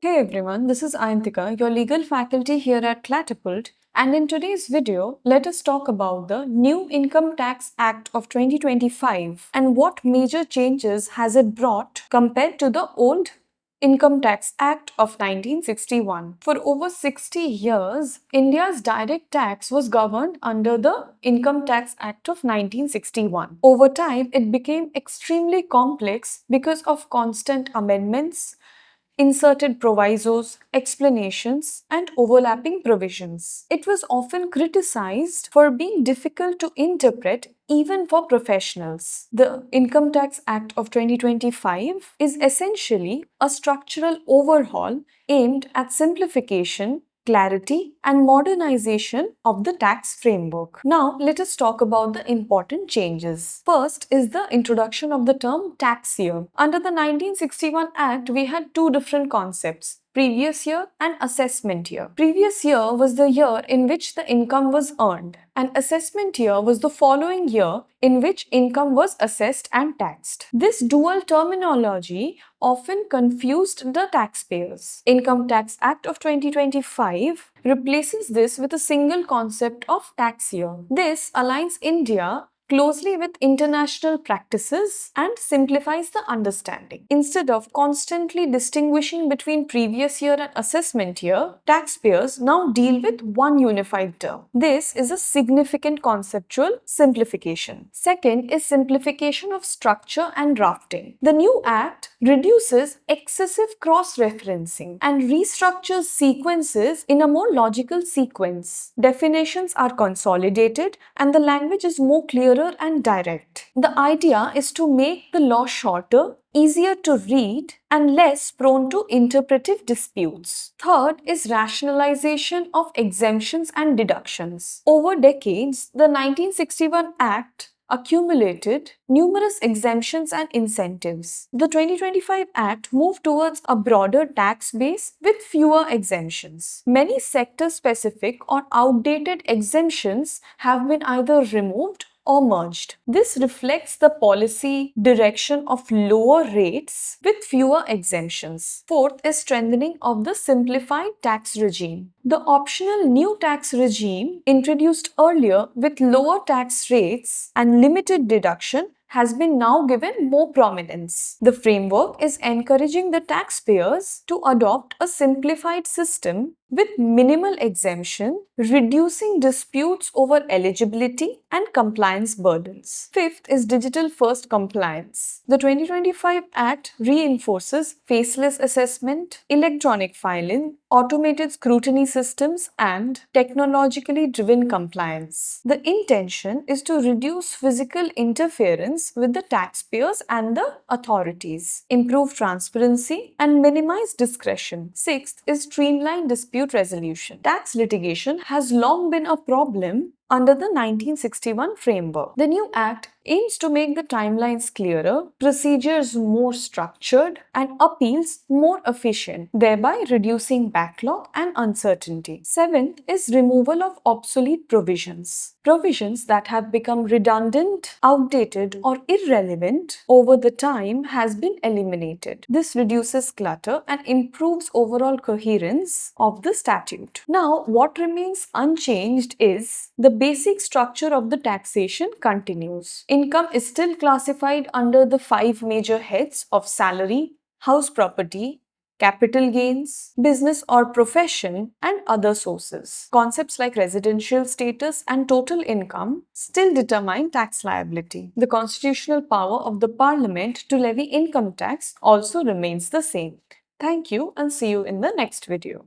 Hey everyone, this is Ayantika, your legal faculty here at CLATapult, and in today's video, let us talk about the new Income Tax Act of 2025 and what major changes has it brought compared to the old Income Tax Act of 1961. For over 60 years, India's direct tax was governed under the Income Tax Act of 1961. Over time, it became extremely complex because of constant amendments, inserted provisos, explanations, and overlapping provisions. It was often criticized for being difficult to interpret even for professionals. The Income Tax Act of 2025 is essentially a structural overhaul aimed at simplification, clarity, and modernization of the tax framework. Now, let us talk about the important changes. First is the introduction of the term tax year. Under the 1961 Act, we had two different concepts: previous year and assessment year. Previous year was the year in which the income was earned, and assessment year was the following year in which income was assessed and taxed. This dual terminology often confused the taxpayers. Income Tax Act of 2025 replaces this with a single concept of tax year. This aligns India closely with international practices and simplifies the understanding. Instead of constantly distinguishing between previous year and assessment year, taxpayers now deal with one unified term. This is a significant conceptual simplification. Second is simplification of structure and drafting. The new act reduces excessive cross-referencing and restructures sequences in a more logical sequence. Definitions are consolidated and the language is more clearer and direct. The idea is to make the law shorter, easier to read, and less prone to interpretive disputes. Third is rationalization of exemptions and deductions. Over decades, the 1961 Act accumulated numerous exemptions and incentives. The 2025 Act moved towards a broader tax base with fewer exemptions. Many sector-specific or outdated exemptions have been either removed or merged. This reflects the policy direction of lower rates with fewer exemptions. Fourth is strengthening of the simplified tax regime. The optional new tax regime introduced earlier with lower tax rates and limited deduction has been now given more prominence. The framework is encouraging the taxpayers to adopt a simplified system with minimal exemption, reducing disputes over eligibility and compliance burdens. Fifth is digital first compliance. The 2025 Act reinforces faceless assessment, electronic filing, automated scrutiny systems, and technologically driven compliance. The intention is to reduce physical interference with the taxpayers and the authorities, improve transparency, and minimize discretion. Sixth is streamlined dispute resolution. Tax litigation has long been a problem under the 1961 framework. The new act aims to make the timelines clearer, procedures more structured, and appeals more efficient, thereby reducing backlog and uncertainty. Seventh is removal of obsolete provisions. Provisions that have become redundant, outdated, or irrelevant over the time has been eliminated. This reduces clutter and improves overall coherence of the statute. Now, what remains unchanged is the basic structure of the taxation continues. Income is still classified under the 5 major heads of salary, house property, capital gains, business or profession, and other sources. Concepts like residential status and total income still determine tax liability. The constitutional power of the Parliament to levy income tax also remains the same. Thank you and see you in the next video.